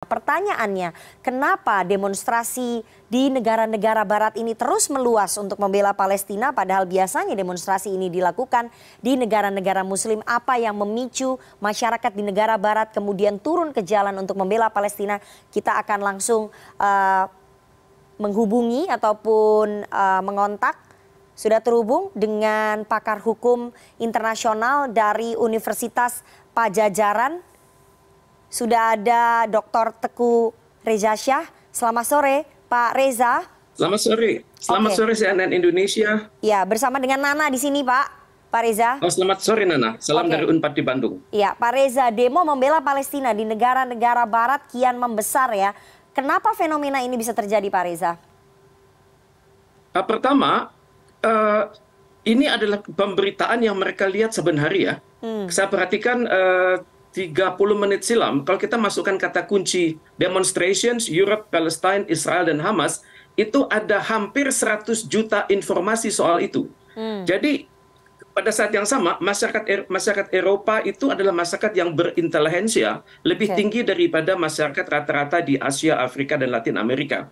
Pertanyaannya, kenapa demonstrasi di negara-negara barat ini terus meluas untuk membela Palestina padahal biasanya demonstrasi ini dilakukan di negara-negara muslim? Apa yang memicu masyarakat di negara barat kemudian turun ke jalan untuk membela Palestina? Kita akan langsung menghubungi ataupun mengontak. Sudah terhubung dengan pakar hukum internasional dari Universitas Pajajaran. Sudah ada Dr. Teguh Reza Shah. Selamat sore, Pak Reza. Selamat sore. Selamat sore CNN Indonesia. Ya, bersama dengan Nana di sini, Pak Reza. Oh, selamat sore, Nana. Salam dari Unpad di Bandung. Ya, Pak Reza, demo membela Palestina di negara-negara barat kian membesar ya. Kenapa fenomena ini bisa terjadi, Pak Reza? Pertama, ini adalah pemberitaan yang mereka lihat sebenarnya. Saya perhatikan 30 menit silam, kalau kita masukkan kata kunci demonstrations, Europe, Palestine, Israel, dan Hamas, itu ada hampir 100 juta informasi soal itu. Jadi pada saat yang sama, masyarakat Eropa itu adalah masyarakat yang berintelijensia lebih tinggi daripada masyarakat rata-rata di Asia, Afrika, dan Latin Amerika.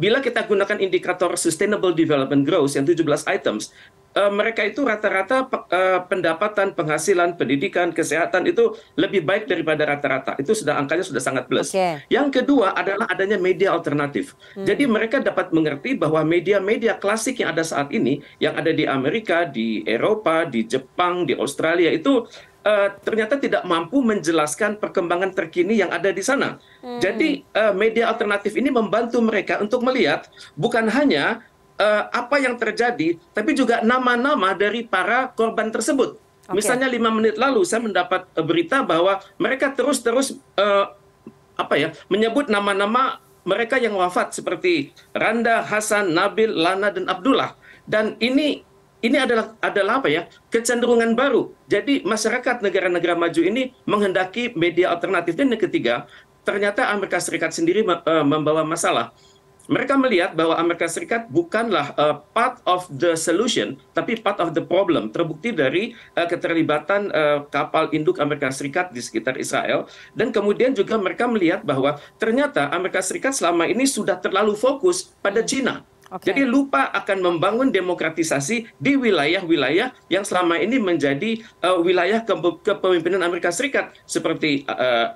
Bila kita gunakan indikator Sustainable Development Goals yang 17 items, mereka itu rata-rata pendapatan, penghasilan, pendidikan, kesehatan itu lebih baik daripada rata-rata. Itu angkanya sudah sangat plus. Yang kedua adalah adanya media alternatif. Jadi mereka dapat mengerti bahwa media-media klasik yang ada saat ini, yang ada di Amerika, di Eropa, di Jepang, di Australia itu ternyata tidak mampu menjelaskan perkembangan terkini yang ada di sana. Jadi media alternatif ini membantu mereka untuk melihat bukan hanya apa yang terjadi, tapi juga nama-nama dari para korban tersebut. Misalnya 5 menit lalu saya mendapat berita bahwa mereka terus menyebut nama-nama mereka yang wafat seperti Randa, Hasan, Nabil, Lana, dan Abdullah. Dan ini adalah kecenderungan baru. Jadi masyarakat negara-negara maju ini menghendaki media alternatif. Dan yang ketiga, ternyata Amerika Serikat sendiri membawa masalah. Mereka melihat bahwa Amerika Serikat bukanlah part of the solution, tapi part of the problem. Terbukti dari keterlibatan kapal induk Amerika Serikat di sekitar Israel. Dan kemudian juga mereka melihat bahwa ternyata Amerika Serikat selama ini sudah terlalu fokus pada China. Jadi lupa akan membangun demokratisasi di wilayah-wilayah yang selama ini menjadi wilayah kepemimpinan Amerika Serikat. Seperti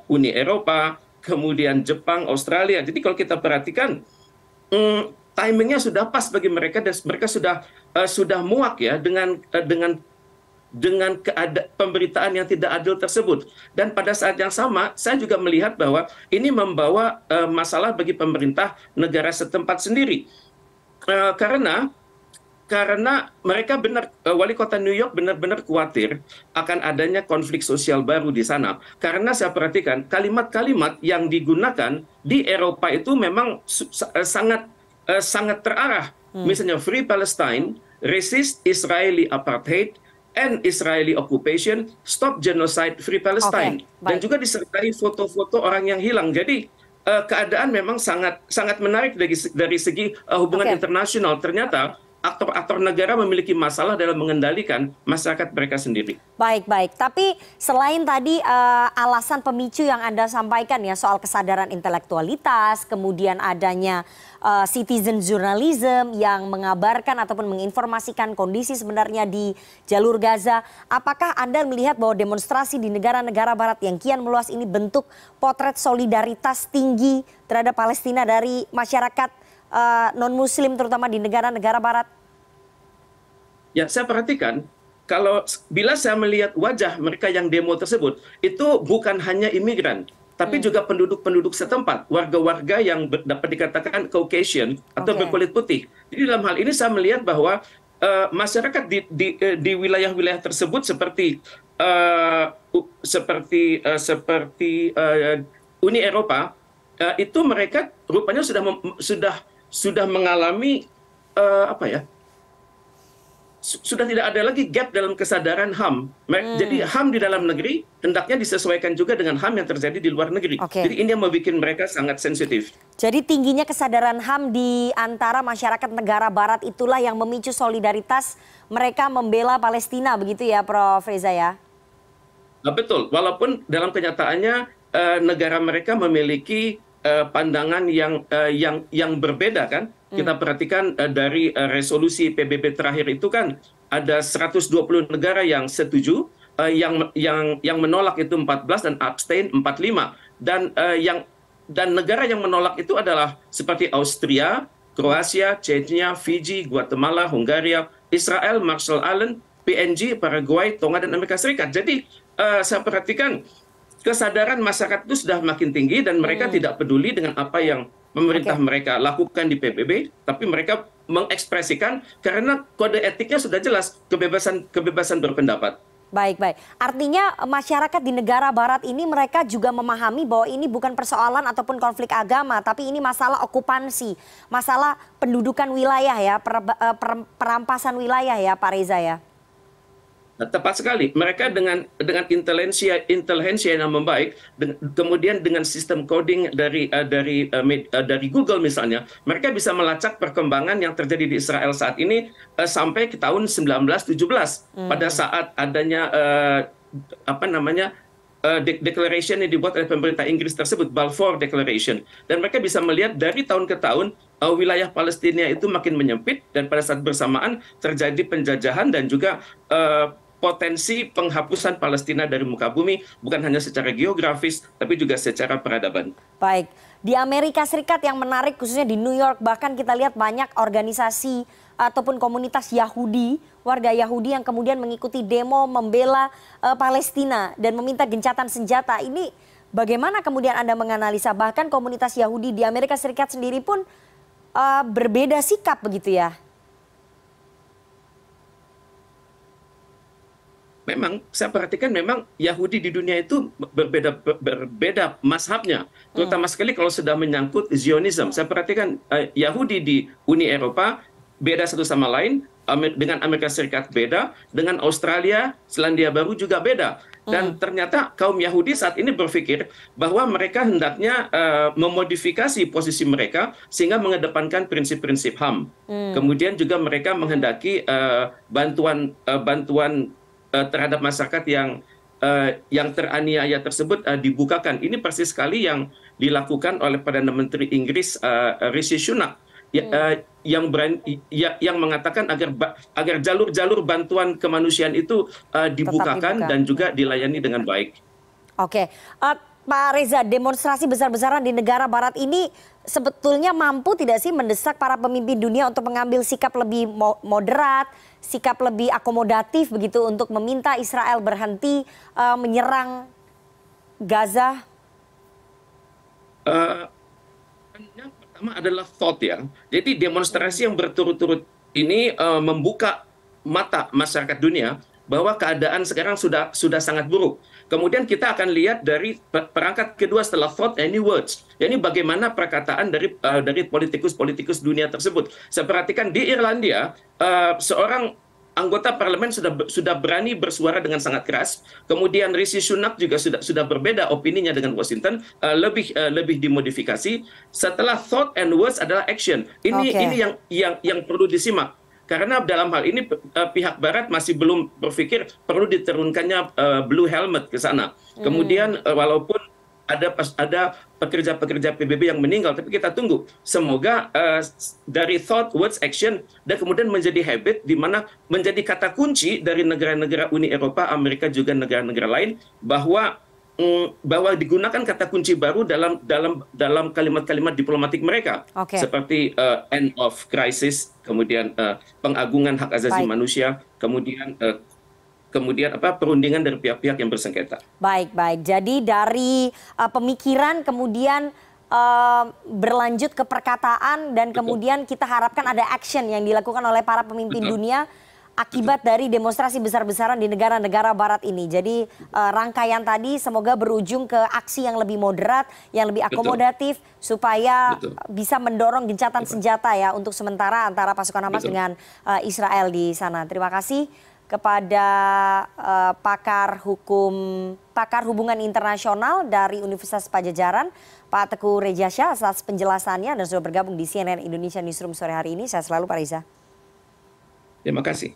Uni Eropa, kemudian Jepang, Australia. Jadi kalau kita perhatikan, timingnya sudah pas bagi mereka dan mereka sudah muak ya dengan pemberitaan yang tidak adil tersebut. Dan pada saat yang sama saya juga melihat bahwa ini membawa masalah bagi pemerintah negara setempat sendiri, karena mereka wali kota New York benar-benar khawatir akan adanya konflik sosial baru di sana. Karena saya perhatikan kalimat-kalimat yang digunakan di Eropa itu memang sangat terarah. Misalnya Free Palestine, Resist Israeli Apartheid, End Israeli Occupation, Stop Genocide, Free Palestine. Dan juga disertai foto-foto orang yang hilang. Jadi keadaan memang sangat menarik dari segi hubungan internasional. Ternyata aktor-aktor negara memiliki masalah dalam mengendalikan masyarakat mereka sendiri. Baik. Tapi selain tadi alasan pemicu yang Anda sampaikan ya soal kesadaran intelektualitas, kemudian adanya citizen journalism yang mengabarkan ataupun menginformasikan kondisi sebenarnya di jalur Gaza, apakah Anda melihat bahwa demonstrasi di negara-negara barat yang kian meluas ini bentuk potret solidaritas tinggi terhadap Palestina dari masyarakat non-muslim terutama di negara-negara barat? Ya, saya perhatikan bila saya melihat wajah mereka yang demo tersebut, itu bukan hanya imigran, tapi juga penduduk-penduduk setempat, warga-warga yang dapat dikatakan Caucasian atau berkulit putih. Jadi dalam hal ini saya melihat bahwa masyarakat di wilayah-wilayah tersebut seperti Uni Eropa, itu mereka rupanya sudah mengalami sudah tidak ada lagi gap dalam kesadaran HAM. Jadi HAM di dalam negeri hendaknya disesuaikan juga dengan HAM yang terjadi di luar negeri. Jadi ini yang membuat mereka sangat sensitif. Jadi tingginya kesadaran HAM di antara masyarakat negara barat itulah yang memicu solidaritas mereka membela Palestina, begitu ya Prof. Reza ya? Betul, walaupun dalam kenyataannya negara mereka memiliki pandangan yang berbeda kan. Kita perhatikan dari resolusi PBB terakhir itu kan ada 120 negara yang setuju, yang menolak itu 14 dan abstain 45. Dan negara yang menolak itu adalah seperti Austria, Kroasia, Chechnya, Fiji, Guatemala, Hungaria, Israel, Marshall Islands, PNG, Paraguay, Tonga, dan Amerika Serikat. Jadi saya perhatikan kesadaran masyarakat itu sudah makin tinggi dan mereka tidak peduli dengan apa yang pemerintah mereka lakukan di PBB, tapi mereka mengekspresikan karena kode etiknya sudah jelas, kebebasan berpendapat. Baik, baik. Artinya masyarakat di negara barat ini mereka juga memahami bahwa ini bukan persoalan ataupun konflik agama, tapi ini masalah okupansi, masalah pendudukan wilayah ya, perampasan wilayah ya Pak Reza ya. Tepat sekali. Mereka dengan intelijensia yang membaik, kemudian dengan sistem coding dari Google misalnya, mereka bisa melacak perkembangan yang terjadi di Israel saat ini sampai ke tahun 1917 pada saat adanya declaration yang dibuat oleh pemerintah Inggris tersebut, Balfour Declaration. Dan mereka bisa melihat dari tahun ke tahun wilayah Palestina itu makin menyempit dan pada saat bersamaan terjadi penjajahan dan juga potensi penghapusan Palestina dari muka bumi, bukan hanya secara geografis, tapi juga secara peradaban. Baik, di Amerika Serikat yang menarik khususnya di New York, bahkan kita lihat banyak organisasi ataupun komunitas Yahudi, warga Yahudi yang kemudian mengikuti demo membela Palestina dan meminta gencatan senjata. Ini bagaimana kemudian Anda menganalisa, bahkan komunitas Yahudi di Amerika Serikat sendiri pun berbeda sikap begitu ya? Memang saya perhatikan memang Yahudi di dunia itu berbeda mazhabnya, terutama sekali kalau sudah menyangkut Zionism. Saya perhatikan Yahudi di Uni Eropa beda satu sama lain, dengan Amerika Serikat beda, dengan Australia, Selandia Baru juga beda. Dan ternyata kaum Yahudi saat ini berpikir bahwa mereka hendaknya memodifikasi posisi mereka sehingga mengedepankan prinsip-prinsip HAM. Kemudian juga mereka menghendaki bantuan terhadap masyarakat yang teraniaya tersebut dibukakan. Ini persis sekali yang dilakukan oleh Perdana Menteri Inggris Rishi Sunak yang mengatakan agar jalur-jalur bantuan kemanusiaan itu dibukakan dan juga dilayani dengan baik. Oke, Pak Reza, demonstrasi besar-besaran di negara barat ini sebetulnya mampu tidak sih mendesak para pemimpin dunia untuk mengambil sikap lebih moderat, sikap lebih akomodatif begitu untuk meminta Israel berhenti menyerang Gaza? Yang pertama adalah thought ya. Jadi demonstrasi yang berturut-turut ini membuka mata masyarakat dunia bahwa keadaan sekarang sudah sangat buruk. Kemudian kita akan lihat dari perangkat kedua setelah thought and words. Ini bagaimana perkataan dari politikus-politikus dunia tersebut. Saya perhatikan di Irlandia seorang anggota parlemen sudah berani bersuara dengan sangat keras. Kemudian Rishi Sunak juga sudah berbeda opininya dengan Washington, lebih dimodifikasi. Setelah thought and words adalah action. Ini yang perlu disimak. Karena dalam hal ini pihak Barat masih belum berpikir perlu diturunkannya blue helmet ke sana. Kemudian walaupun ada pekerja-pekerja PBB yang meninggal, tapi kita tunggu. Semoga dari thought, words, action, dan kemudian menjadi habit, di mana menjadi kata kunci dari negara-negara Uni Eropa, Amerika, juga negara-negara lain, bahwa digunakan kata kunci baru dalam kalimat-kalimat diplomatik mereka, seperti end of crisis, kemudian pengagungan hak asasi manusia, kemudian perundingan dari pihak-pihak yang bersengketa. Baik, baik. Jadi dari pemikiran kemudian berlanjut ke perkataan dan kemudian kita harapkan ada action yang dilakukan oleh para pemimpin dunia akibat dari demonstrasi besar-besaran di negara-negara barat ini. Jadi rangkaian tadi semoga berujung ke aksi yang lebih moderat, yang lebih akomodatif supaya bisa mendorong gencatan senjata ya untuk sementara antara pasukan Hamas dengan Israel di sana. Terima kasih kepada pakar hubungan internasional dari Universitas Padjadjaran, Pak Teguh Rejasya, atas penjelasannya dan sudah bergabung di CNN Indonesia Newsroom sore hari ini. Saya selalu Pak Reza. Terima kasih.